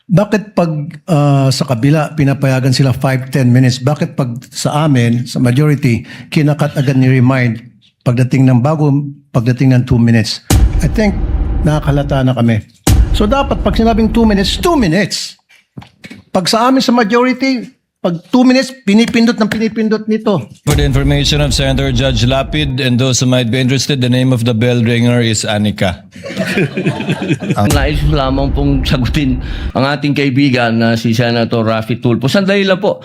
Bakit pag sa kabila pinapayagan sila 5-10 minutes? Bakit pag sa amin, sa majority, kinakat agad ni remind pagdating ng pagdating ng 2 minutes? I think nakakalata na kami. So dapat pag sinabing 2 minutes, 2 minutes. Pag sa amin sa majority, pag 2 minutes, pinipindot nito. For the information of Senator Judge Lapid and those who might be interested, the name of the bell ringer is Anika. Nais lamang pong sagutin ang ating kaibigan na si Senator Raffy Tulfo. Sandali lang po.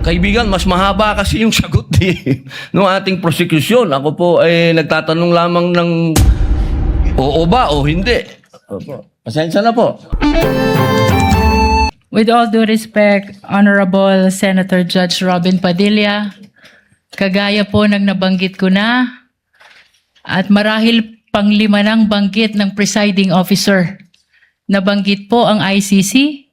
Kaibigan, mas mahaba kasi yung sagot ng ating prosecution. Ako po ay nagtatanong lamang ng oo ba o hindi. Opo. Pasensya na po. With all due respect, Honorable Senator Judge Robin Padilla, kagaya po ng nabanggit ko na at marahil panglima ng banggit ng presiding officer. Nabanggit po ang ICC,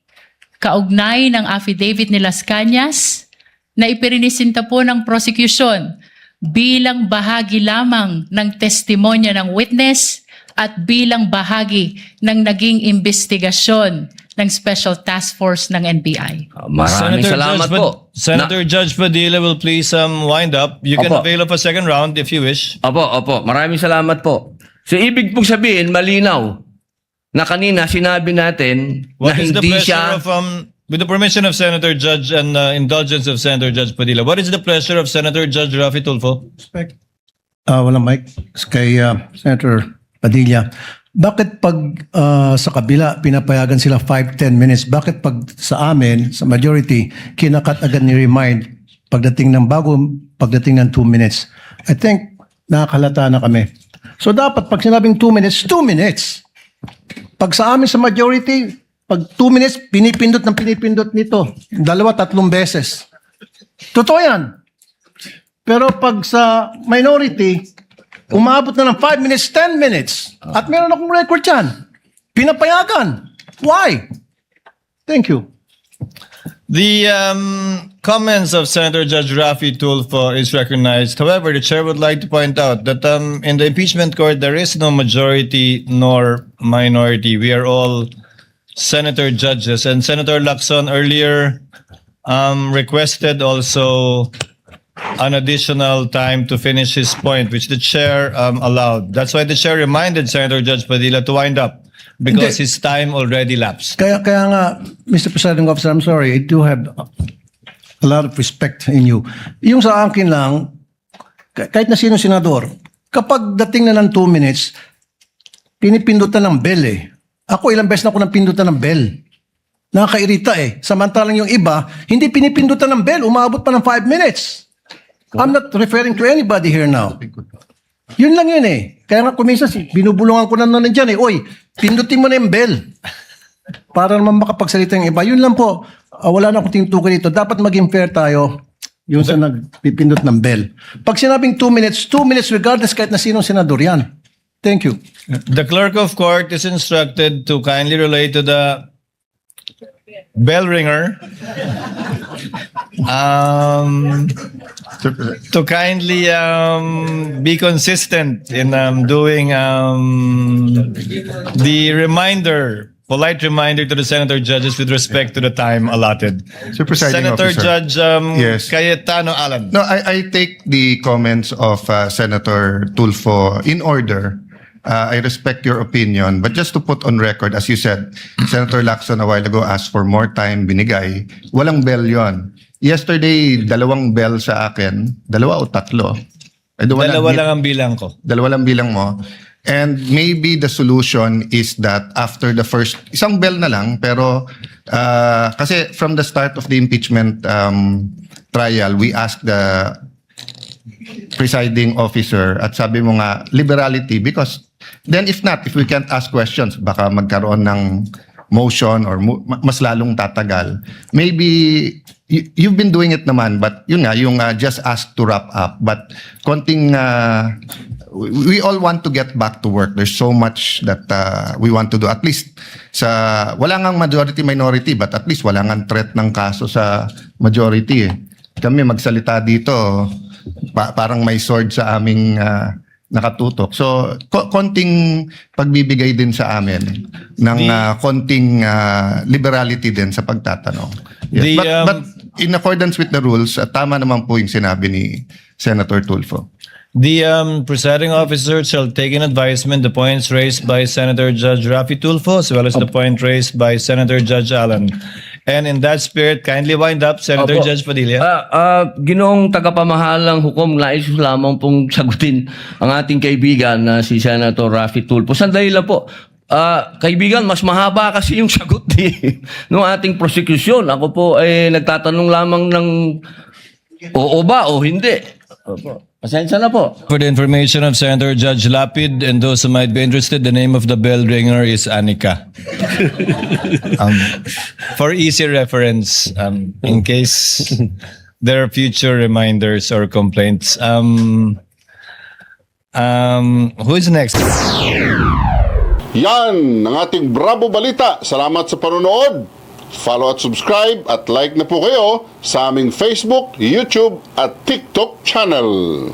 kaugnay ng affidavit ni Las Cañas na ipirinisinta po ng prosecution bilang bahagi lamang ng testimonya ng witness at bilang bahagi ng naging investigasyon ng Special Task Force ng NBI. Maraming salamat po. Senator Judge Padilla will please wind up. You can avail of a second round if you wish. Opo. Maraming salamat po. So, ibig pong sabihin, malinaw na kanina sinabi natin What na is the hindi pleasure siya... of, with the permission of Senator Judge and indulgence of Senator Judge Padilla, what is the pleasure of Senator Judge Raffy Tulfo? Walang mic. Kay Senator Padilla. Bakit pag sa kabila pinapayagan sila 5-10 minutes? Bakit pag sa amin, sa majority, kinakat agad ni remind pagdating ng pagdating ng 2 minutes? I think nakakalata na kami. So dapat pag sinabing 2 minutes, 2 minutes. Pag sa amin sa majority, pag 2 minutes, pinipindot nito. 2-3 beses. Totoo yan. Pero pag sa minority, umabot na ng 5 minutes, 10 minutes. At meron akong record yan. Pinapayagan. Why? Thank you. The comments of Senator Judge Raffy Tulfo is recognized. However, the chair would like to point out that in the impeachment court, there is no majority nor minority. We are all senator judges. And Senator Lacson earlier requested also an additional time to finish his point, which the chair allowed. That's why the chair reminded Senator Judge Padilla to wind up because his time already lapsed. Kaya nga, Mr. Presiding Officer, I'm sorry, I do have a lot of respect in you. Yung sa akin lang, kahit na sino senador, kapag dating na ng 2 minutes, pinipindutan ng bell eh. Ako ilang beses na ako napindutan ng bell. Nakakairita eh. Samantalang yung iba, hindi pinipindutan ng bell, umabot pa ng 5 minutes. I'm not referring to anybody here now. Yun lang yun eh. Kaya nga kuminsan, binubulungan ko na nandiyan eh. Oy, pindutin mo na yung bell. Para naman makapagsalita yung iba. Yun lang po. Wala na akong tinutukoy dito. Dapat maging fair tayo. Yung sa nagpipindot ng bell. Pag sinabing 2 minutes regardless kahit na sinong senador yan. Thank you. The clerk of court is instructed to kindly relate to the bell ringer to kindly be consistent in doing the polite reminder to the senator judges with respect to the time allotted. Senator Officer. Judge Yes. Cayetano Alan. No, I take the comments of Senator Tulfo in order. I respect your opinion, but just to put on record, as you said, Senator Lacson a while ago asked for more time, binigay. Walang bell yon. Yesterday, 2 bell sa akin. 2 o 3? Dalawa lang ang bilang ko. 2 lang bilang mo. And maybe the solution is that after the first, isang bell na lang, pero kasi from the start of the impeachment trial, we asked the presiding officer at sabi mo nga, liberality, because then if we can't ask questions, baka magkaroon ng motion or mas lalong tatagal. Maybe you've been doing it naman, but yun nga, yung just ask to wrap up. But konting, we all want to get back to work. There's so much that we want to do. At least, wala ngang majority-minority, but at least wala ngang threat ng kaso sa majority. Kami magsalita dito, parang may sword sa aming nakatutok. So, konting pagbibigay din sa amin ng konting liberality din sa pagtatanong. Yes. But in accordance with the rules, tama naman po yung sinabi ni Senator Tulfo. The presiding officer shall take in advisement the points raised by Senator Judge Rafi Tulfo as well as the point raised by Senator Judge Allen. And in that spirit, kindly wind up, Senator Opo. Judge Padilla. Ginoong tagapamahalang hukom, nais ko lamang pong sagutin ang ating kaibigan na si Senator Rafi Tulfo. Sandali lang po. Kaibigan, mas mahaba kasi yung sagot ng ating prosecution. Ako po ay nagtatanong lamang ng oo ba o hindi. Opo. Pasensya na po. For the information of Senator Judge Lapid and those who might be interested, the name of the bell ringer is Anika. For easy reference, in case there are future reminders or complaints. Who is next? Yan ang ating Bravo Balita. Salamat sa panonood. Follow at subscribe at like na po kayo sa aming Facebook, YouTube at TikTok channel.